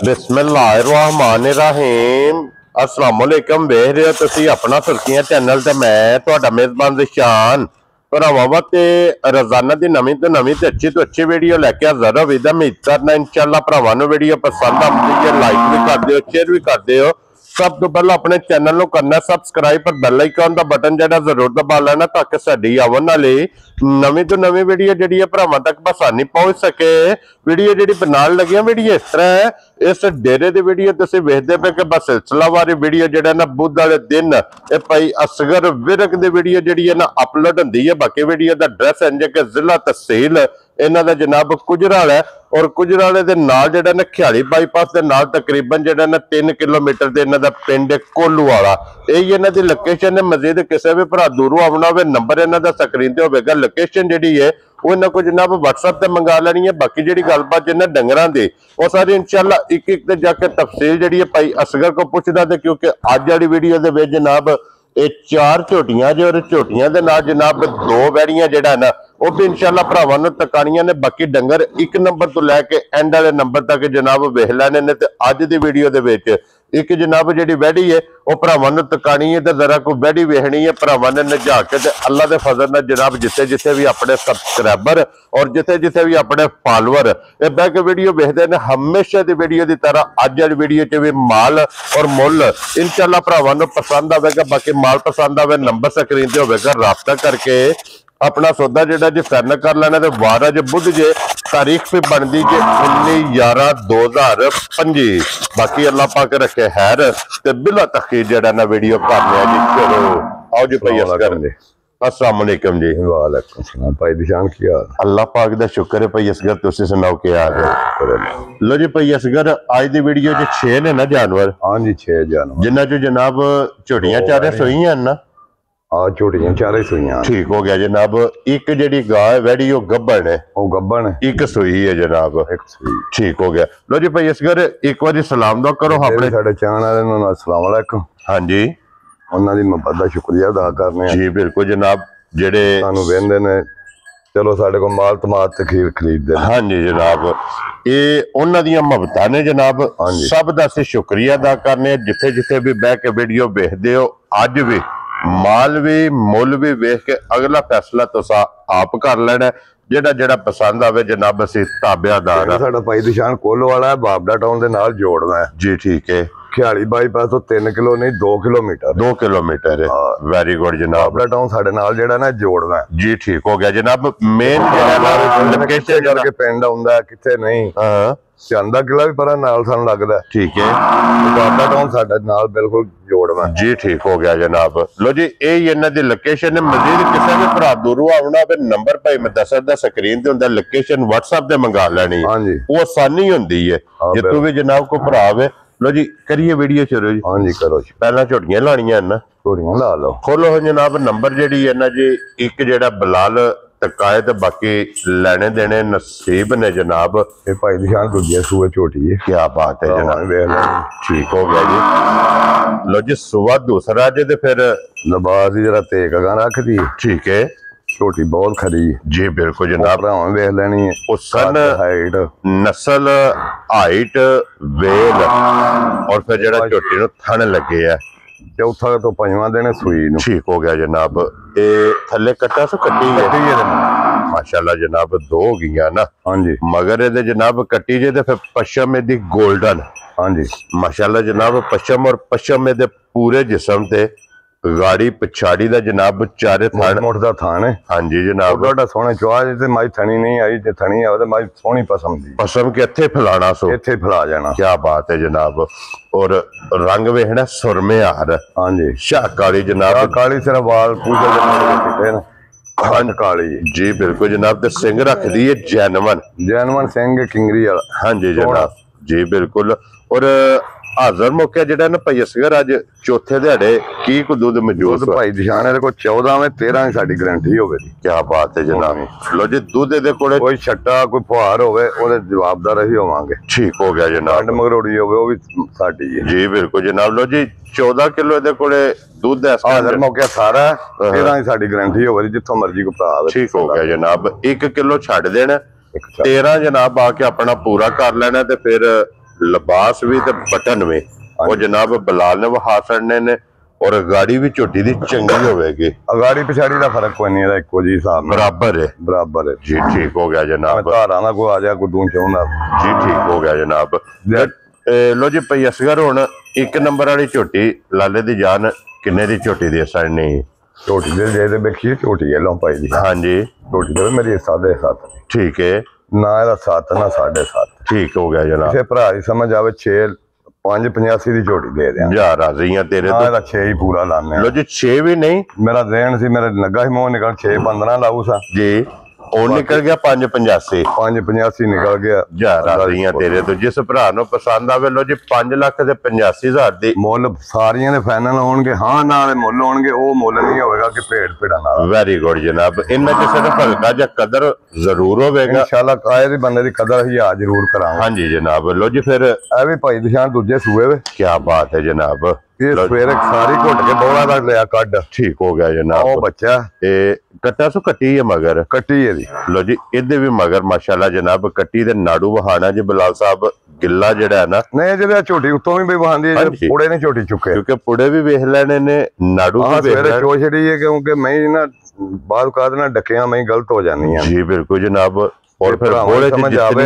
बिस्मिल्लाहिर्रहमानिर्रहीम अस्सलाम वालेकुम। वेख रहे हो तुसी अपना सुर्खियां चैनल ते मैं तुहाडा मेजबान जिशान भरावां ते रोजाना दी नवीं तो अच्छी वीडियो लैके हाज़र हो। उम्मीद करना इंशाअल्लाह भरावां नूं वीडियो पसंद आउंदी है। लाइक भी कर दिओ, शेयर भी कर दिओ। सब तो पहले अपने चैनल को करना सबसक्राइब पर बेल आइकन का बटन जरा जरूर दबा लेना ताकि साडी आवन वाली नवीं तो नवीं वीडियो जी भरावां तक आसानी पहुंच सके। वीडियो जी बनाने लगी वीडियो इस तरह है, इस डेरे की वीडियो तुम वेखते पे कि बस सिलसिलावारी वीडियो जो ना बुध वाले दिन भाई असगर विरक की वीडियो जी है ना अपलोड होंगी है। बाकी वीडियो का एड्रैस इंज के जिला तहसील इन्हों का जनाब गुजराल है और गुजराले के नाल जेड़ा ना खियाली बाईपास के नाल तकरीबन जेड़ा ना 3 किलोमीटर से इन्हों का पिंड कोलूवाला यही इन्हों की लोकेशन है। मजीद किसी भी भरा दूरों आना हो नंबर इन्हों का स्क्रीन पर होगा। लोकेशन जी है वो इन्हों को जनाब WhatsApp से मंगा लेनी है। बाकी जी गलबात जिन्हें डंगरां दी वो सारी इंशाअल्लाह एक एक जाके तफसील जी भाई असगर को पूछता थे क्योंकि अज वाली वीडियो के जनाब ये 4 झोटियां जो और झोटियां दे नाल जनाब 2 वैड़ियां जेड़ा ना वो भी इंशाअल्लाह भरावां नूं तकानियां ने। बाकी डंगर 1 नंबर तो लैके एंड वाले नंबर तक जनाब वेख लैने ने। ते अज दी वीडियो दे विच एक जनाब जी वैड़ी है वह भरावां नूं तकानी है। तो जरा कोई वैड़ी वेखनी है भरावां ने नजा के अल्लाह के फजल नाल जनाब जिथे जिथे भी अपने सबसक्राइबर और जिथे जिथे भी अपने फॉलोअर ये बह के वीडियो वेखते हैं हमेशा की वीडियो की तरह अज वाली वीडियो च भी माल और मुल इंशाअल्लाह भरावां नूं पसंद आवेगा। बाकी माल पसंद आवे नंबर स्क्रीन ते होवेगा, राब्ता करके अपना सौदा जेड़ा जी फाइनल कर लेना। तो वार अज बुध जे तारीख भी बनती जे 19/11/2025। बाकी अल्लाह पाक रखे हैर ते बिला तखीर जेड़ा ना वीडियो करने जी। चलो आओ जी भाई असगर जी। अस्सलाम वालेकुम जी। वालेकुम सलाम भाई दिशान की हाल? अल्लाह पाक दा शुक्र है भाई असगर, तुसी सुनाओ क्या हाल है? लो जी भाई असगर आज दी वीडियो च 6 ने ना जानवर। हां जी 6 जानवर जिन्ना जो जनाब झोटियां चारे सोईयां ना। हां झोटियां चारे सोईयां। ठीक हो गया जनाब। एक जेडी गाय वैड़ी वो गब्बन है, वो गब्बन है, एक सोई है जनाब, एक सोई। ठीक हो गया। लो जी भाई असगर एक बार सलाम दो करो अपने साडे चाहण वाले नूं अस्सलाम वालेकुम। हां जी उन्हां दी मोहब्बत दा शुक्रिया अदा करने जी बिल्कुल जनाब। जेडे सानू वेंदे ने चलो साडे को माल तमात ते खीर खरीददे। हां जी जनाब ये उन्हां दी मोहब्बतां ने जनाब। सब दा असीं शुक्रिया अदा करने जिथे जिथे भी बह के वीडियो वेखदे हो। अज भी माल भी मुल भी वेख के अगला फैसला तुसा आप कर लेना। जेड़ा जेड़ा पसंद आवे जनाब असीं ताबेदार हां। साडा भाई दिशान कोलो वाला है, बाबडा टाउन दे नाल जोड़ना है जी। ठीक है, खियाली बाईपास तो 3 किलो नहीं 2 किलोमीटर 2 किलोमीटर है। वेरी गुड जनाब। बाबडा टाउन साडे नाल जेड़ा ना जोड़ना है जी। ठीक हो गया जनाब। मेन जेड़ा ना लोकेशन करके पिंड आउंदा किथे नहीं। हां चंदा किला भी पर नाल सानू लगदा। ठीक है, बाबडा टाउन साडे नाल बिल्कुल जोड़ना जी। ठीक हो गया जनाब। लो जी यही इन्हां दी लोकेशन है। मजीद किसी भी भरा दूरों आवना होवे नंबर भाई मैं दसदा स्क्रीन ते हुंदा, लोकेशन WhatsApp ते मंगा लेनी है। हां जी वो आसानी हुंदी है जे तू भी जनाब को भरा आवे। लो जी करिए वीडियो शुरू जी। हां जी करो जी। पहला झोटियां लानियां ना, झोटियां ला लो। खोलो जनाब नंबर जेडी है ना जी एक जेड़ा बिलाल तकाए ते बाकी लेने देने नसीब ने जनाब। ये भाई दिशान दूजे सूए झोटी है। क्या बात है जनाब, ठीक हो गया जी। लो जी सुबह दूसरा जे ते फिर लबास जरा तेज अगा रख दी। ठीक है, छोटी बहुत खरी जी बिल्कुल जनाब। वेख लेनी है उसन हाइट नस्ल हाइट वेल और फिर जरा झोटी नु थन लगे है। चौथा तो 5वां दिन सूई नु। ठीक हो गया जनाब। ये थले कट्टा सो कट्टी है माशाल्लाह जनाब। 2 हो गईया ना। हां जी मगर ये जनाब कट्टी जे ते फिर पश्चिम दी गोल्डन। हां जी माशाल्लाह जनाब पश्चिम और पश्चिम दे पूरे जिस्म ते गाड़ी पिछाड़ी दा जनाब चारे थान मोट दा थान है। हां जी जनाब बड़ा सोहना चवाज ते माई थनी नहीं आई ते थनी आवे ते माई सोहनी पसम दी पसम के इत्थे फैलाना सो इत्थे फैला जाना। क्या बात है जनाब। और रंग वेखना सुरमे हार। हां जी शाह काली जनाब। काली सिर्फ वाल पूजा दे चिट्टे ने खंड काली जी बिल्कुल जनाब। ते सिंह रखदी है जैनवन सिंह किंगरी वाला। हां जी जनाब जी बिल्कुल। और हाजर मौके जेड़ा ना भाई असगर अज चौथे दिहाड़े की को दूध मौजूद भाई दिशान को 14 में 13 साडी गारंटी होवे। क्या बात है जनाब। लो जी दूध दे कोले कोई छट्टा कोई फुहार होवे ओदे जवाबदार ही होवांगे। ठीक हो गया जनाब। खंड मगरोड़ी होवे ओ भी साडी है जी बिल्कुल जनाब। लो जी 14 किलो दे कोले दूध है। हाजर मौके सारा 13 साडी गारंटी होवे जिथों मर्जी को भरा आवे। ठीक हो गया जनाब। 1 किलो छड़ देना 13 जनाब आके अपना पूरा कर लेना ते फिर ਲਿਬਾਸ ਵੀ ਤੇ ਬਟਨ ਵੀ ਉਹ ਜਨਾਬ ਬਲਾਲ ਨੇ ਵਹਾ ਛੱਡਨੇ ਨੇ ਔਰ ਗਾੜੀ ਵੀ ਝੋਟੀ ਦੀ ਚੰਗੀ ਹੋਵੇਗੀ। ਅਗਾੜੀ ਪਿਛਾੜੀ ਦਾ ਫਰਕ ਕੋਈ ਨਹੀਂ, ਇਹਦਾ ਇੱਕੋ ਜੀ ਹਿਸਾਬ ਬਰਾਬਰ ਹੈ। ਬਰਾਬਰ ਹੈ ਜੀ ਠੀਕ ਹੋ ਗਿਆ ਜਨਾਬ। ਧਾਰਾਂ ਦਾ ਕੋਈ ਆ ਜਾ ਕੋਈ ਦੂੰ ਚਾਹੁੰਦਾ ਜੀ ਠੀਕ ਹੋ ਗਿਆ ਜਨਾਬ। ਲੋ ਜੀ ਭਈ ਅਸਗਰ ਹੁਣ 1 ਨੰਬਰ ਵਾਲੀ ਝੋਟੀ ਲਾਲੇ ਦੀ ਜਾਨ ਕਿੰਨੇ ਦੀ ਝੋਟੀ ਦੀ ਅਸਰਨੀ? ਝੋਟੀ ਦੇ ਜੇ ਦੇਖੀਏ ਝੋਟੀ ਲੋ ਪਾਈ ਦੀ। ਹਾਂਜੀ ਝੋਟੀ ਦੇ ਮੇਰੀ 7.5 ਠੀਕ ਹੈ ਨਾ, ਇਹਦਾ 7 ਨਾ 7.5 ਠੀਕ ਹੋ ਗਿਆ ਜਨਾਬ। ਕਿਸੇ ਭਰਾ ਦੀ ਸਮਝ ਆਵੇ 6 5.85 ਦੀ ਝੋਟੀ ਦੇ ਦਿਆਂ ਜਾ ਰਾਜ਼ੀਆਂ ਤੇਰੇ ਨਾ, ਤੋਂ। ਇਹਦਾ 6 ਹੀ ਪੂਰਾ ਲਾਣੇ। ਲੋ ਜੀ 6 ਵੀ ਨਹੀਂ, ਮੇਰਾ ਦੇਣ ਸੀ, ਮੇਰੇ ਲੱਗਾ ਸੀ ਮੂੰਹ ਨਿਕਲ 6.15 ਲਾਊ ਸਾ ਜੀ ਉਹ ਨਿਕਲ ਗਿਆ 5.85 5.85 ਨਿਕਲ ਗਿਆ। ਜਾ ਰਾਜ਼ੀਆਂ ਤੇਰੇ ਤੋਂ। ਜਿਸ ਭਰਾ ਨੂੰ ਪਸੰਦ ਆਵੇ ਲੋ ਜੀ 5,85,000 ਦੀ ਮੁੱਲ ਸਾਰੀਆਂ ਦੇ ਫਾਈਨਲ ਹੋਣਗੇ। ਹਾਂ ਨਾਲ ਮੁੱਲ ਹੋਣਗੇ, ਉਹ ਮੁੱਲ ਨਹੀਂ ਹੋਵੇਗਾ ਕਿ ਭੇਡ ਭੇਡਾਂ ਨਾਲ। ਵੈਰੀ ਗੁੱਡ ਜਨਾਬ। ਇਹਨਾਂ ਚ ਸਿਰਫ ਹਲਕਾ ਜਿਹਾ ਕਦਰ ਜ਼ਰੂਰ ਹੋਵੇਗਾ। ਇਨਸ਼ਾਅੱਲਾ ਕਾਇ ਦੀ ਬੰਦੇ ਦੀ ਕਦਰ ਹੀ ਆ ਜ਼ਰੂਰ ਕਰਾਂਗੇ। ਹਾਂਜੀ ਜਨਾਬ। ਲੋ ਜੀ ਫਿਰ ਇਹ ਵੀ ਭਾਈ ਦਿਸ਼ਾਨ ਦੂਜੇ ਸੂਏ ਵੇ। ਕੀ ਬਾਤ ਹੈ ਜਨਾਬ। ਇਹ ਸਵੇਰੇ ਸਾਰੀ ਘੁੱਟ ਕੇ ਬੋਲਾ ਦਾ ਲਿਆ ਕੱਢ। ਠੀਕ ਹੋ ਗਿਆ ਜਨਾਬ। ਉਹ ਬੱਚਾ ਇਹ ਕੱਟਾ ਸੋ ਕੱਟੀ ਹੈ ਮਗਰ ਕੱਟੀ ਇਹਦੀ। ਲੋ ਜੀ ਇਹਦੇ ਵੀ ਮਗਰ ਮਾਸ਼ਾਅੱਲਾ ਜਨਾਬ ਕੱਟੀ ਦੇ ਨਾੜੂ ਵਹਾਣਾ ਜੀ ਬਲਾਲ ਸਾਹਿਬ ਗਿੱਲਾ ਜਿਹੜਾ ਹੈ ਨਾ। ਨਹੀਂ ਜਿਹੜਾ ਝੋਟੀ ਉੱਤੋਂ ਵੀ ਵਹਾਂਦੀ ਹੈ, ਪੁੜੇ ਨੇ ਝੋਟੀ ਚੁੱਕੇ ਕਿਉਂਕਿ ਪੁੜੇ ਵੀ ਵੇਖ ਲੈਣੇ ਨੇ ਨਾੜੂ ਵੀ ਵੇਖ ਲੈਣੇ। ਛੋਛੜੀ ਹੈ ਕਿਉਂਕਿ ਮੈਂ ਨਾ ਬਾਅਦ ਕਾਦ ਨਾਲ ਡੱਕਿਆਂ ਮੈਂ ਗਲਤ ਹੋ ਜਾਂਦੀ ਹਾਂ। ਜੀ ਬਿਲਕੁਲ ਜਨਾਬ। ਔਰ ਫਿਰ ਬੋਲੇ ਸਮਝ ਆਵੇ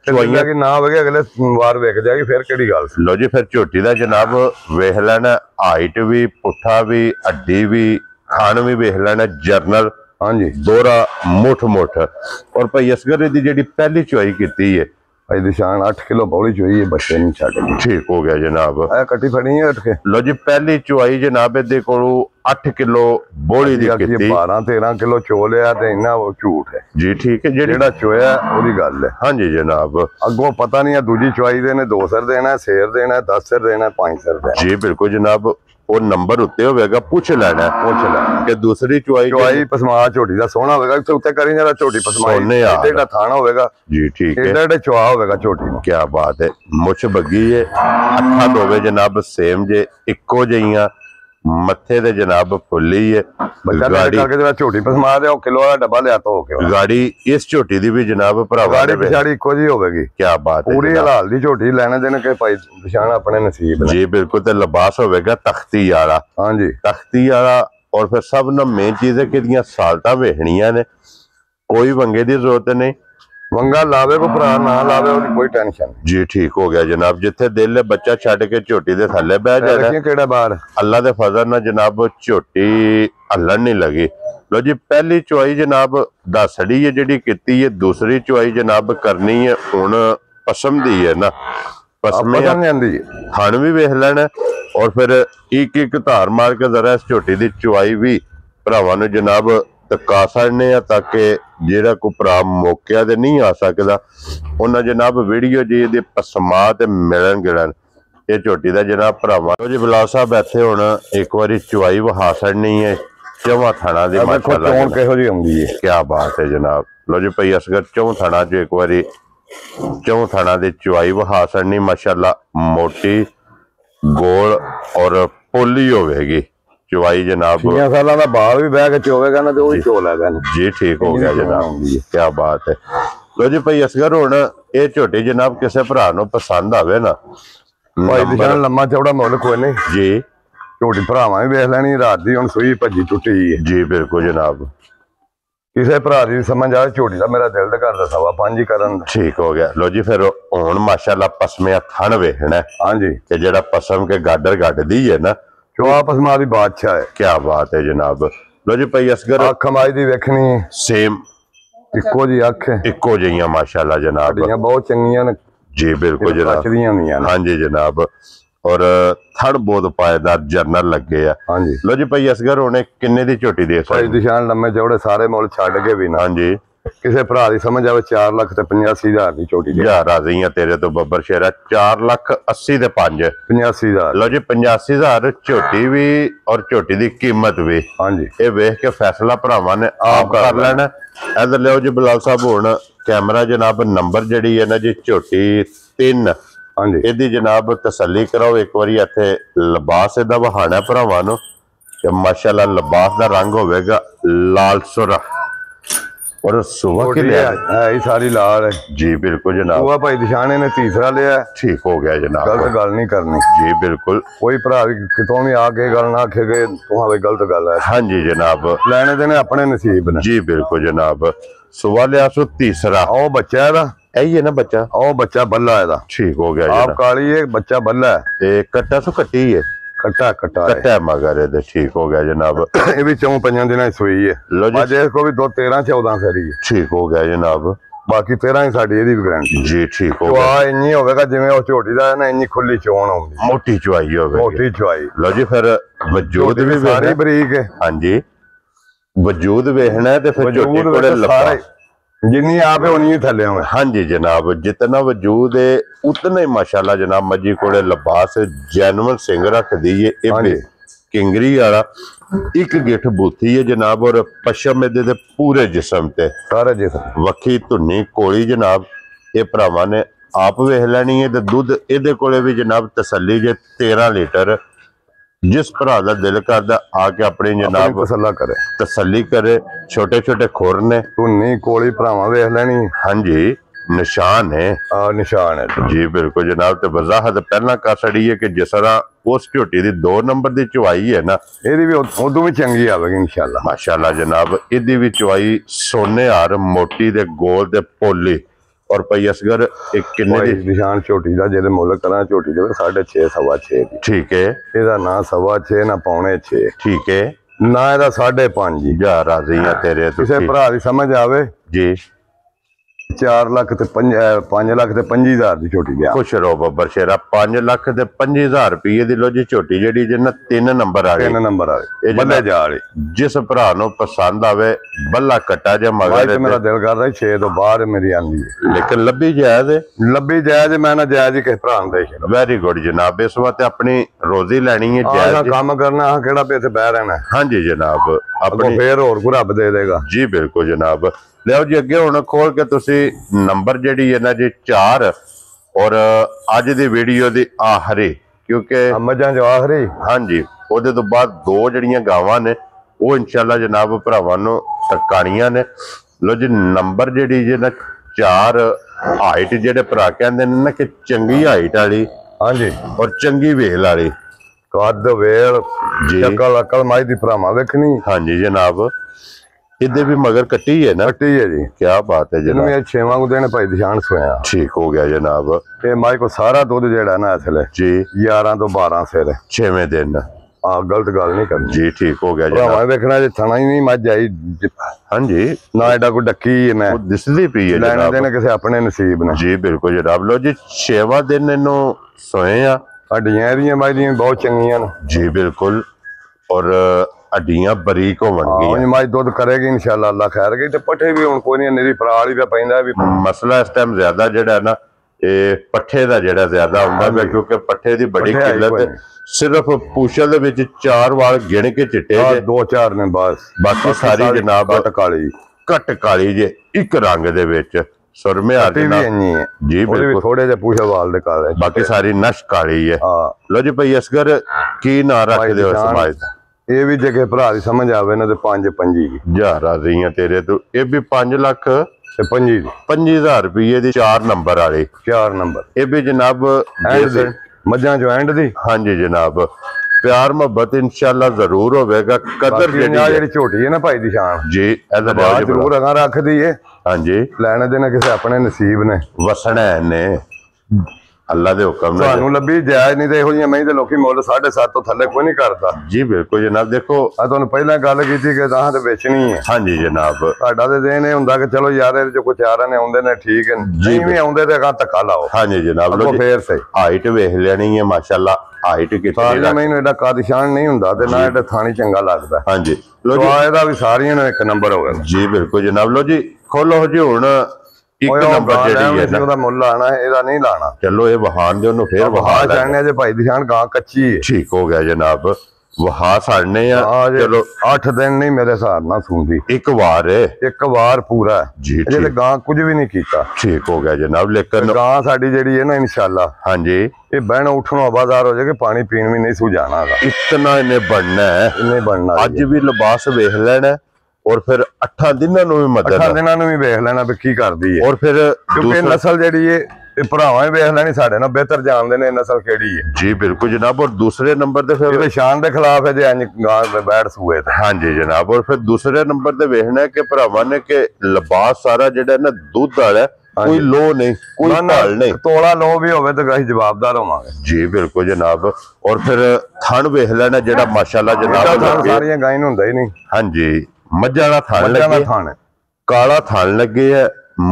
ਚੁਆਈਆਂ ਕਿ ਨਾ ਹੋਵੇ ਅਗਲੇ ਵਾਰ ਵੇਖ ਜਾਏਗੀ ਫਿਰ ਕਿਹੜੀ ਗੱਲ ਸੀ। ਲੋ ਜੀ ਫਿਰ ਝੋਟੀ ਦਾ ਜਨਾਬ ਵੇਖ ਲੈਣਾ, ਹਾਈਟ ਵੀ, ਪੁੱਠਾ ਵੀ, ਅੱਡੀ ਵੀ, ਖਾਣ ਵੀ ਵੇਖ ਲੈਣਾ ਜਰਨਲ। ਹਾਂਜੀ ਦੋਰਾ ਮੁੱਠ ਔਰ ਭਾਈ ਅਸਗਰ ਦੀ ਜਿਹੜੀ ਪਹਿਲੀ ਚੁਆਈ ਕੀਤੀ ਹੈ ਭਾਈ ਦਿਸ਼ਾਨ 8 ਕਿਲੋ ਬੌਲੀ ਚੋਈ ਹੈ, ਬੱਚੇ ਨਹੀਂ ਛੱਡ। ਠੀਕ ਹੋ ਗਿਆ ਜਨਾਬ। ਇਹ ਕੱਟੀ ਫੜੀ ਹੈ 8 ਕੇ। ਲੋ ਜੀ ਪਹਿਲੀ ਚੁਆਈ ਜਨਾਬ ਇਹਦੇ ਕੋਲੋਂ 8 ਕਿਲੋ ਬੋਲੀ ਦੀ ਕੀਤੀ। 12-13 ਕਿਲੋ ਚੋਲਿਆ ਤੇ ਇੰਨਾ ਉਹ ਝੂਠ ਹੈ ਜੀ ਠੀਕ ਹੈ। ਜਿਹੜਾ ਚੋਇਆ ਉਹਦੀ ਗੱਲ ਹੈ। ਹਾਂਜੀ ਜਨਾਬ। ਅੱਗੋਂ ਪਤਾ ਨਹੀਂ ਆ ਦੂਜੀ ਚੁਆਈ ਦੇ ਨੇ 2 ਸਿਰ ਦੇਣਾ, ਸੇਰ ਦੇਣਾ, 10 ਸਿਰ ਦੇਣਾ, 5 ਸਿਰ ਦੇਣਾ। ਜੀ ਬਿਲਕੁਲ ਜਨਾਬ। ਉਹ ਨੰਬਰ ਉੱਤੇ ਹੋਵੇਗਾ, ਪੁੱਛ ਲੈਣਾ ਕਿ ਦੂਸਰੀ ਚੁਆਈ ਪਸਮਾ ਝੋਟੀ ਦਾ ਸੋਹਣਾ ਹੋਵੇਗਾ। ਉੱਤੇ ਕਰੀ ਜਿਹੜਾ ਝੋਟੀ ਪਸਮਾਈ ਜਿਹੜਾ ਥਾਣਾ ਹੋਵੇਗਾ। ਜੀ ਠੀਕ ਹੈ। ਇਹਦਾ ਚੁਆ ਹੋਵੇਗਾ ਝੋਟੀ ਨੂੰ। ਕੀ ਬਾਤ ਹੈ। ਮੁੱਛ ਬੱਗੀ ਹੈ, ਅੱਖਾਂ ਦੋਵੇਂ ਜਨਾਬ ਸੇਮ ਜੇ, ਇੱਕੋ ਜਿਹੀਆਂ, ਮੱਥੇ ਦੇ ਜਨਾਬ ਫੁੱਲੀ ਹੈ। ਗਾੜੀ ਜਿਹੜਾ ਝੋਟੀ ਪਸਮਾ ਦੇ ਉਹ ਕਿਲੋ ਵਾਲਾ ਡੱਬਾ ਲਿਆ ਤੋ ਕੇ ਗਾੜੀ ਇਸ ਝੋਟੀ ਦੀ ਵੀ ਜਨਾਬ ਭਰਾਵਾ ਗਾੜੀ ਪਿਛਾੜੀ ਇੱਕੋ ਜਿਹੀ ਹੋਵੇਗੀ। ਕੀ ਬਾਤ ਹੈ। ਪੂਰੀ ਹਲਾਲ ਦੀ ਝੋਟੀ ਲੈਣੇ ਦੇਣ ਕੇ ਭਾਈ ਨਿਸ਼ਾਨ ਆਪਣੇ ਨਸੀਬ ਨੇ। ਜੀ ਬਿਲਕੁਲ। ਤੇ ਲਿਬਾਸ ਹੋਵੇਗਾ ਤਖਤੀ ਵਾਲਾ। ਹਾਂਜੀ ਤਖਤੀ ਵਾਲਾ। ਔਰ ਫਿਰ ਸਭ ਨੂੰ ਮੇਨ ਚੀਜ਼ ਹੈ ਕਿ ਇਹਦੀਆਂ ਸਾਲਟਾਂ ਵੇਖਣੀਆਂ ਨੇ, ਕੋਈ ਵੰਗੇ ਦੀ ਜ਼ਰੂਰਤ ਨਹੀਂ। ਵੰਗਾ ਲਾਵੇ ਕੋ ਭਰਾ ਨਾ ਲਾਵੇ ਉਹਦੀ ਕੋਈ ਟੈਨਸ਼ਨ ਨਹੀਂ। ਜੀ ਠੀਕ ਹੋ ਗਿਆ ਜਨਾਬ। ਜਿੱਥੇ ਦਿਲ ਹੈ ਬੱਚਾ ਛੱਡ ਕੇ ਝੋਟੀ ਦੇ ਥੱਲੇ ਬਹਿ ਜਾਣਾ। ਕਿਹੜਾ ਬਾਹਰ ਅੱਲਾ ਦੇ ਫਜ਼ਲ ਨਾਲ ਜਨਾਬ ਝੋਟੀ ਹੱਲਣ ਨਹੀਂ ਲੱਗੀ। ਲੋ ਜੀ ਪਹਿਲੀ ਚੁਆਈ ਜਨਾਬ ਦੱਸੜੀ ਹੈ ਜਿਹੜੀ ਕੀਤੀ ਹੈ। ਦੂਸਰੀ ਚੁਆਈ ਜਨਾਬ ਕਰਨੀ ਹੈ ਹੁਣ ਪਸਮ ਦੀ ਹੈ ਨਾ। ਪਸਮੇ ਥਣ ਵੀ ਵੇਖ ਲੈਣਾ ਔਰ ਫਿਰ ਇੱਕ ਧਾਰ ਮਾਰ ਕੇ ਜ਼ਰਾ ਇਸ ਝੋਟੀ ਦੀ ਚੁਆਈ ਵੀ ਭਰਾਵਾਂ ਨੂੰ ਜਨਾਬ ਧੱਕਾ ਛੱਡਨੇ ਆ ਤਾਂ ਕਿ ਜਿਹੜਾ ਕੋਈ ਭਰਾ ਮੌਕਿਆ ਤੇ ਨਹੀਂ ਆ ਸਕਦਾ ਉਹਨਾਂ ਜਨਾਬ ਵੀਡੀਓ ਜੀ ਇਹਦੇ ਪਸਮਾ ਤੇ ਮਿਲਣ ਗਿਲਣ ਇਹ ਝੋਟੀ ਦਾ ਜਨਾਬ ਭਰਾਵਾਂ ਜੀ। ਬਲਾਲ ਸਾਹਿਬ ਇੱਥੇ ਹੁਣ ਇੱਕ ਵਾਰੀ ਚੁਆਈ ਵਹਾ ਛੱਡਣੀ ਹੈ ਚੌਵਾਂ ਥਾਣਾ ਦੀ। ਮਾਸ਼ਾਅੱਲਾ ਚੋਣ ਕਿਹੋ ਜਿਹੀ ਆਉਂਦੀ ਹੈ। ਕੀ ਬਾਤ ਹੈ ਜਨਾਬ। ਲੋ ਜੀ ਭਾਈ ਅਸਗਰ ਚੌਂ ਥਾਣਾ ਚ ਇੱਕ ਵਾਰੀ ਚੌਂ ਥਾਣਾ ਦੀ ਚੁਆਈ ਵਹਾ ਛੱਡਣੀ। ਮਾਸ਼ਾਅੱਲਾ ਮੋਟੀ ਗੋਲ ਔਰ ਪੋਲੀ ਹੋਵੇਗੀ ਚੁਆਈ ਜਨਾਬ। 6 ਸਾਲਾਂ ਦਾ ਬਾਲ ਵੀ ਬਹਿ ਕੇ ਚੋਵੇਗਾ ਨਾ ਤੇ ਉਹ ਵੀ ਚੋ ਲੈਗਾ। ਜੀ ਠੀਕ ਹੋ ਗਿਆ ਜਨਾਬ। ਕੀ ਬਾਤ ਹੈ। ਲੋ ਜੀ ਭਾਈ ਅਸਗਰ ਹੁਣ ਇਹ ਝੋਟੀ ਜਨਾਬ ਕਿਸੇ ਭਰਾ ਨੂੰ ਪਸੰਦ ਆਵੇ ਨਾ ਭਾਈ ਦਿਸ਼ਾਨ ਲੰਮਾ ਚੌੜਾ ਮੁੱਲ ਕੋਈ ਨਹੀਂ ਜੀ। ਝੋਟੀ ਭਰਾਵਾਂ ਵੀ ਵੇਖ ਲੈਣੀ ਰਾਤ ਦੀ ਹੁਣ ਸੂਈ ਭੱਜੀ ਟੁੱਟੀ ਹੈ। ਜੀ ਬਿਲਕੁਲ ਜਨਾਬ। ਕਿਸੇ ਭਰਾ ਦੀ ਸਮਝ ਆ ਝੋਟੀ ਦਾ ਮੇਰਾ ਦਿਲ ਤੇ ਕਰਦਾ 5.25 ਕਰਨ। ਠੀਕ ਹੋ ਗਿਆ। ਲੋ ਜੀ ਫਿਰ ਹੁਣ ਮਾਸ਼ਾਅੱਲਾ ਪਸਮਿਆ ਥਣ ਵੇਖਣਾ। ਹਾਂਜੀ ਕਿ ਜਿਹੜਾ ਪਸਮ ਕੇ ਗਾਡਰ ਗੱਡਦੀ ਹੈ ਨਾ ਚੋਆ ਪਸਮਾ ਦੀ ਬਾਦਸ਼ਾਹ ਹੈ। ਕੀ ਬਾਤ ਹੈ ਜਨਾਬ। ਲੋ ਜੀ ਭਾਈ ਅਸਗਰ ਅੱਖ ਮਾਈ ਦੀ ਵੇਖਣੀ ਸੇਮ ਇੱਕੋ ਜੀ ਅੱਖ ਇੱਕੋ ਜਿਹੀਆਂ ਮਾਸ਼ਾਅੱਲਾ ਜਨਾਬ। ਬਹੁਤ ਚੰਗੀਆਂ ਨੇ। ਜੀ ਬਿਲਕੁਲ ਜਨਾਬ। ਹਾਂਜੀ ਜਨਾਬ। ਔਰ ਥੜ ਬਹੁਤ ਪਾਇਦਾਰ ਜਰਨਲ ਲੱਗੇ ਆ। ਹਾਂਜੀ ਲੋ ਜੀ ਭਾਈ ਅਸਗਰ ਹੁਣੇ ਕਿੰਨੇ ਦੀ ਝੋਟੀ ਦੇ ਭਾਈ ਦਿਸ਼ਾਨ ਲੰਮੇ ਚੌੜੇ ਸਾਰੇ ਮੁੱਲ ਛੱਡ ਕੇ ਵੀ ਨਾ। ਹਾਂਜੀ ਕਿਸੇ ਭਰਾ ਦੀ ਸਮਝ ਆਵੇ 4,85,000 ਦੀ ਝੋਟੀ ਦੀ। ਯਾਰ ਰਾਜ਼ੀਆਂ ਤੇਰੇ ਤੋਂ ਬੱਬਰ ਸ਼ੇਰਾ 4,80,000 ਤੇ 5 85,000। ਲੋ ਜੀ 85,000 ਝੋਟੀ ਵੀ ਔਰ ਝੋਟੀ ਦੀ ਕੀਮਤ ਵੀ। ਹਾਂਜੀ ਇਹ ਵੇਖ ਕੇ ਫੈਸਲਾ ਭਰਾਵਾਂ ਨੇ ਆਪ ਕਰ ਲੈਣਾ। ਇਧਰ ਲਿਓ ਜੀ ਬਲਾਲ ਸਾਹਿਬ ਹੁਣ ਕੈਮਰਾ ਜਨਾਬ ਨੰਬਰ ਜਿਹੜੀ ਹੈ ਨਾ ਜੀ ਝੋਟੀ 3 ਹਾਂਜੀ ਇਹਦੀ ਜਨਾਬ ਤਸੱਲੀ ਕਰਾਓ ਇੱਕ ਵਾਰੀ। ਇੱਥੇ ਲਿਬਾਸ ਇਹਦਾ ਵਹਾਣਾ ਭਰਾਵਾਂ ਨੂੰ ਕਿ ਮਾਸ਼ਾਅੱਲਾ ਲਿਬਾਸ ਦਾ ਰੰਗ ਹੋਵੇਗਾ ਲਾਲ ਸੁਰਖ और सुबह के लिए है ही सारी लाल है जी बिल्कुल जनाब। सुबह भाई दिशाने ने तीसरा लिया। ठीक हो गया जनाब। गलत गल नहीं करनी जी बिल्कुल। कोई भरा भी कितों भी आके गल ना आखे गए तो गलत गल है। हाँ जी जनाब। लेने देने अपने नसीब ने जी बिल्कुल जनाब। सुबह लिया सो तीसरा ओ बच्चा है यही है ना बच्चा। ओ बच्चा बल्ला है। ठीक हो गया आप काली है बच्चा बल्ला है। कट्टा सो कट्टी है कट्टा कट्टा कट्टा मगर है ठीक हो गया जनाब। ये भी 4-5 दिन सोई है। लो जी। आज इसको भी 13-14 सरी है। ठीक हो गया जनाब। बाकी 13 ही साड़ी भी गारंटी जी ठीक हो गया। चवा इन्नी होगा जिवें वो झोटी दा ना इन्नी खुली चोण आउंदी मोटी चवाई होगी मोटी चवाई। लो जी फिर वजूद भी सारी बरीक है। हाँ जी वजूद वेखना है तो फिर झोटी कोले सारे जिन्नी आप है उन्नी थले होंगे। हाँ जी जनाब जितना वजूद है उतना ही माशाल्लाह जनाब मजी कोले लिबास जैनुअन सिंह रख दी है किंगरी वाला एक गिठ बूथी है जनाब और पशम दे पूरे जिस्म ते सारे जिस्म वक्खी धुनी कोली जनाब ये भरावां ने आप वेख लैनी है ते दुध इहदे कोले भी जनाब तसल्ली जे 13 लीटर जिस भरा दा दिल करदा आके अपनी जनाब तसल्ली करे। छोटे छोटे खुर ने धुनी कोली भरावां वेख लैनी। हाँ जी निशान है निशान है जी बिल्कुल जनाब। ते वजाहत पहला कर छड़ी है कि जिस तरह उस झोटी दी 2 नंबर दी चवाई है ना एदी भी उदों भी चंगी आवेगी इंशाल्लाह माशाल्लाह जनाब। एदी भी चवाई सोने हार मोटी दे गोल दे पोली और पई असगर एक किन्ने दी निशान झोटी दा जेदे मुल करा झोटी दे 6.5 6.5 दी। ठीक है एदा ना 6.5 ना 5.5 ठीक है ना एदा 5.5 जा राजी है तेरे तो किसे भरा दी समझ आवे जी 4 लाख ते 5 लाख ते 25,000 दी झोटी गया। खुश रहो बब्बर शेरा 5 लाख ते 25,000 रुपये दी लो जी झोटी जेडी जिन्ना 3 नंबर आ गई 3 नंबर आ गई बल्ले जा वाली जिस भरा नु पसंद आवे बल्ला कट्टा जा मगर मेरा दिल कर रहा 6 तो बाहर मेरी आंदी है लेकिन लब्बी जायज है लब्बी जायज मैं ना जायज ही किस भरा दे छड़ो। वेरी गुड जनाब इस वक्त अपनी रोजी लेनी है जायज काम करना केड़ा पे इथे बह रहना। हाँ जी जनाब अपनी फिर और को रब दे देगा जी बिल्कुल जनाब। लियो जी अगे हुण खोल के तुसी नंबर जेडी है ना जी 4 और अज दी वीडियो दी आखिरी क्योंकि मझां जो आखिरी हाँ जी ओदे तो बाद 2 जड़ियां गावां ने वो इंशाल्लाह जनाब भरावां नूं टकाणियां ने। लो जी नंबर जेडी जे ना 4 हाइट जेडे भरा कहंदे ने ना कि चंगी हाइट वाली हाँ जी और चंगी वेल वाली कद वेल जी अकल माई दी भरावां वेखनी। हाँ जी जनाब इधे भी मगर कट्टी है ना कट्टी है जी क्या बात है जनाब। ये 6वां को देने भाई दिशान सोया ठीक हो गया जनाब। ये माई को सारा दूध जेड़ा ना इसले जी 11 तो 12 सिर 6वें दिन गलत गल नहीं करनी जी ठीक हो गया जनाब। देखना जी थना ही नहीं मज आई हाँ जी ना एडा कोई डक्की है मैं दिसदी पई है लेने देने किसी अपने नसीब ने जी बिल्कुल जनाब। लो जी 6वां दिन इन्हों सोए आ हड्डियां एदियां माई दियां बहुत चंगियां ने जी बिल्कुल और हड्डियां बरीक होवणगी माई दूध करेगी इंशाल्लाह अल्लाह खैर गई ते पट्ठे भी हुण कोई नहीं निरी पराल ही पे पैंदा भी मसला इस टाइम ज्यादा जेड़ा ना ये पट्ठे दा जेड़ा ज्यादा हुंदा है क्योंकि पट्ठे दी बड़ी किल्लत है। सिर्फ पूछल दे विच 4 वाल गिण के चिट्टे 2-4 ने बस बाकी सारी जनाब कट काली जे एक रंग दे विच सुरमे आती भी है जी बिल्कुल थोड़े जे पूछे वाल दे काले बाकी सारी नश काली है। लो जी भाई असगर की ना रख दे समाज दा ये भी जगह भरा दी समझ आवे ना ते 5-5 जा राजी है तेरे तो ये भी 5 लाख ते 25,000 रुपये दी 4 नंबर वाली 4 नंबर ये भी जनाब मझां जो एंड दी। हाँ जी जनाब प्यार मोहब्बत इंशाल्लाह जरूर होगा कदर जेडी झोटी है ना भाई दी शान जी जरूर अगा रख दी है। हाँ जी लेने देने किसी अपने नसीब ने वसना ने अल्लाह दे हुक्म सानू लभी जायज नहीं ते इहो जिहियां मैं ते लोकी मुल 7.5 तो थल्ले कोई नहीं करता जी बिल्कुल जनाब। देखो आ तुहानू पहला गल कीती कि तां ते बेचनी है। हाँ जी जनाब साडा ते देन हुंदा कि चलो यार जो कुछ यार ने आउंदे ने ठीक है नहीं भी आउंदे ते अगा धक्का लाओ। हाँ जी जनाब लो फिर सही हाइट वेख लेनी है माशाल्लाह हाइट कितनी मैनू एडा कादिशान नहीं हुंदा ते ना एडा थानी चंगा लगदा। हाँ जी लो जी एदा भी सारियां ने एक नंबर हो गया जी बिल्कुल जनाब। लो जी खोलो जी हुण एक नंबर जेडी है ना मुल लाना है एदा नहीं लाना चलो ये वहान दे फिर वहा छाड़ने जे भाई दिशान गां कच्ची है ठीक हो गया जनाब वहा साड़ने चलो 8 दिन नहीं मेरे हिसाब ना सूंदी एक बार पूरा जी जे गां कुछ भी नहीं कीता ठीक हो गया जनाब। लेकिन गां साडी जेडी है ना इंशाल्लाह हाँ जी ये बहन उठनो आबादार हो जाए पानी पीन भी नहीं सुझाना इतना इन्हें बनना है इन्हें बनना अज भी लिबास वेख लेना और फिर 8 दिनों ਨੂੰ ਵੀ ਮਦਰ 8 ਦਿਨਾਂ ਨੂੰ ਵੀ ਵੇਖ ਲੈਣਾ ਵੀ ਕੀ ਕਰਦੀ ਹੈ। और फिर ਕਿਉਂਕਿ ਨਸਲ ਜਿਹੜੀ ਹੈ ਇਹ ਭਰਾਵਾਂ ਹੀ ਵੇਖ ਲੈਣੀ, ਸਾਡੇ ਨਾਲ ਬਿਹਤਰ ਜਾਣਦੇ ਨੇ ਨਸਲ ਕਿਹੜੀ ਹੈ। जी बिल्कुल जनाब। और दूसरे नंबर ਤੇ ਫਿਰ ਇਹ ਸ਼ਾਨ ਦੇ ਖਿਲਾਫ ਹੈ ਜੇ ਇੰਜ ਗਾਂ ਦੇ ਬੈਠ ਸੂਏ ਤੇ। हाँ जी जनाब। और फिर दूसरे नंबर ਤੇ ਵੇਖਣਾ ਹੈ ਕਿ ਭਰਾਵਾਂ ਨੇ ਕਿ ਲਿਬਾਸ ਸਾਰਾ ਜਿਹੜਾ ਨਾ ਦੁੱਧ ਵਾਲਾ कोई लो नहीं, कोई भाल नहीं। ਤੋਲਾ ਲੋ ਵੀ ਹੋਵੇ ਤਾਂ ਅਸੀਂ ਜਵਾਬਦਾਰ ਹੋਵਾਂਗੇ। जी बिल्कुल जनाब। और फिर ਥਣ ਵੇਖ ਲੈਣਾ ਜਿਹੜਾ ਮਾਸ਼ਾਅੱਲਾ ਜਨਾਬ ਸਾਰੀਆਂ ਗਾਂ ਨੂੰ ਹੁੰਦਾ ਹੀ ਨਹੀਂ। हाँ जी ਮੱਝਾਂ ਦਾ ਥਣ ਲੱਗੇ, ਥਣ ਕਾਲਾ ਥਣ ਲੱਗੇ ਹੈ,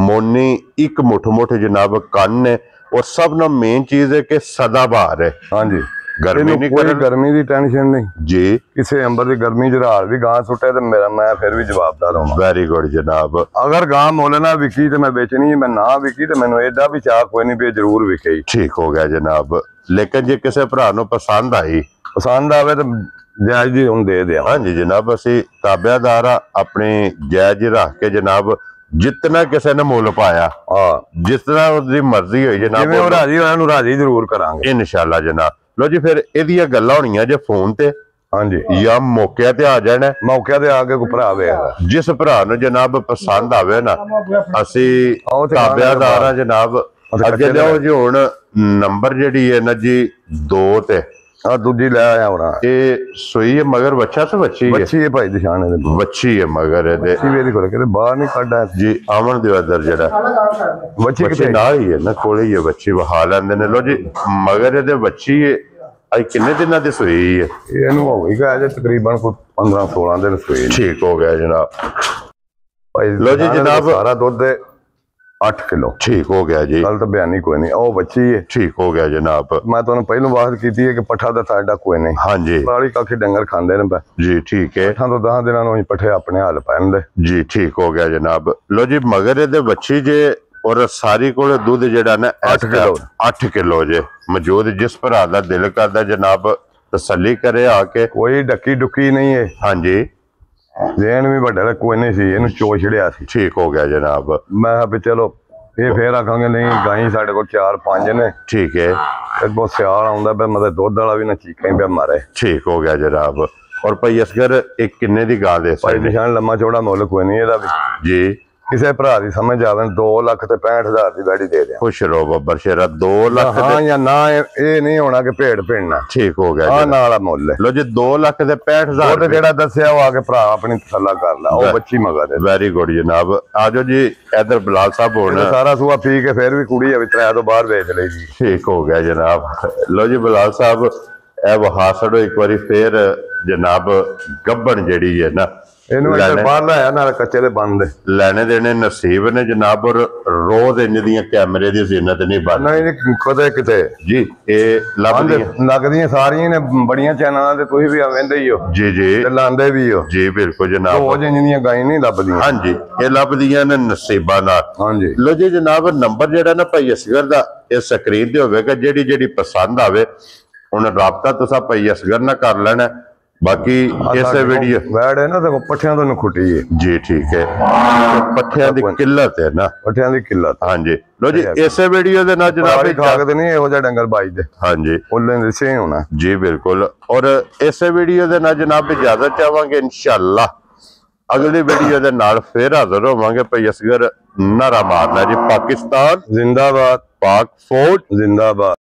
ਮੋਨੀ ਇੱਕ ਮੁੱਠ ਜਨਾਬ ਕੰਨ ਨੇ। और सब ना मेन चीज है कि सदाबहार है। हाँ जी गर्मी नहीं कोई गर्मी की टेंशन नहीं जी। किसी अंबर की गर्मी च राल भी गां सुटे तो मेरा मैं फिर भी जवाबदार हूं। वेरी गुड जनाब। अगर गां मोल ना विकी तो मैं बेचनी है, मैं ना विकी तो मैनू एडा भी चाह कोई नहीं भी जरूर विके। ठीक हो गया जनाब। लेकिन जे किसी भरा नूं पसंद आवे तो जायज ही हुण दे दिया। हाँ जी जनाब। असीं ताबेदार अपने जायज रख के जनाब जितना किसी ने मुल पाया जिस तरह उसकी मर्जी हुई जनाब राजी होया राजी जरूर करांगे इंशाअल्लाह जनाब। लो जी फिर इहदियां गल्लां होणियां जे फोन ते। हाँ जी या मौके ते आ जाना, मौके ते आके कोई भरा वेख जिस भरा नूं जनाब पसंद आवे ना असीं ताबेदार जनाब। अगे लिओ जी हुण नंबर जिहड़ी है ना जी 2 ते दूजी लै आया होना। ये सोई है मगर बच्चा से बच्ची है भाई दिशान बच्ची है मगर बाहर नहीं काटा जी। आमन दे अंदर जड़ा बच्ची नाल ही है ना कोले ही है बच्ची वहा लेंदे ने। लो जी मगर ये बच्ची है आज किन्ने दिनों की सोई है? इहनूं हो गई अजे तकरीबन कोई 15-16 दिन सोई। ठीक हो गया जनाब। लो जी जनाब सारा दुध 8 किलो। ठीक हो गया जी। गल तो बयानी कोई नहीं ओ बच्ची है। ठीक हो गया जनाब। मैं तुहानू पहलों बात की है कि पट्ठा तो साडा कोई नहीं। हाँ जी पराली काफी डंगर खांदे ने जी। ठीक है 8 तो 10 दिनों नूं पट्ठे अपने हाल पैन दे जी। ठीक हो गया जनाब। लो जी मगर ये बच्ची जे और सारी को दूध जेड़ा ना 8 किलो जे मौजूद। जिस भरा दा दिल करदा जनाब तसल्ली करे आके। कोई डक्की डुक्की नहीं है। हाँ जी देन भी बड़ा कोई नहीं सी, इहनूं चो छड़िया सी। ठीक हो गया जनाब। मैं भी चलो ये फिर आखांगे नहीं गाई साडे कोल 4-5 ने। ठीक है बहुत सियाल आउंदा पे मतलब दुध वाला भी ना चीकां पे मारे। ठीक हो गया जनाब। और भाई असगर एक किन्ने दी गां दे भाई निशान लम्मा चौड़ा मुल कोई नहीं एदा भी जी। किसी भरा दी समझ आवे 2,65,000 की बैठी दे दिया। खुश रहो बब्बर शेरा 2 लाख। हाँ या ना ये नहीं होना कि भेड़ भिड़ना। ठीक हो गया हाँ नाला मुल है। लो जी 2,65,000 तो जेड़ा दस्या वो आके भरा अपनी तसल्ला कर ला वो बच्ची मगर है। वेरी गुड जनाब। आजो जी इधर बिलाल साहब होना सारा सूआ पी के फिर भी कुड़ी है 3 तो बाहर बेच ले जी। ठीक हो गया जनाब। लो जी बिलाल साहब ए वहा छड़ो एक बारी फिर जनाब गब्बन जेड़ी है ना बाहर लाया ना कच्चे दे बंद लेने देने नसीब ने जनाब। और रोज इंज दी कैमरे दी जिन्नत नहीं बन नहीं कदे किते जी। ये लगदियां सारियां ने बड़ियां चैनलां ते तुसीं भी वेंदे ही हो जी जी ते लांदे भी हो जी। बिल्कुल जनाब रोज इंज दियां गाईं नहीं लभदियां। हां जी ये लभदियां ने नसीबां नाल। हां जी लो जी जनाब नंबर जेड़ा ना भाई असगर दा इस स्क्रीन ते होवेगा। जेड़ी जेड़ी पसंद आवे हुण राबता तुसां भाई असगर ना कर लेना। बाकी ऐसे वीडियो वैड है ना देखो पट्ठियां तो खुटी है जी। ठीक है पट्ठियां दी किल्लत है ना। पट्ठियां दी किल्लत। हां जी लो जी ऐसे वीडियो दे ना जनाब खाकदे नहीं एहो जा डंगर बाई दे। हां जी ओले दे से होना जी बिल्कुल। और ऐसे वीडियो दे ना जनाब इजाजत चाहांगे इंशाअल्लाह अगली वीडियो दे नाल फिर हाजिर होवांगे। भाई असगर नारा मारना जी पाकिस्तान जिंदाबाद, पाक फौज जिंदाबाद।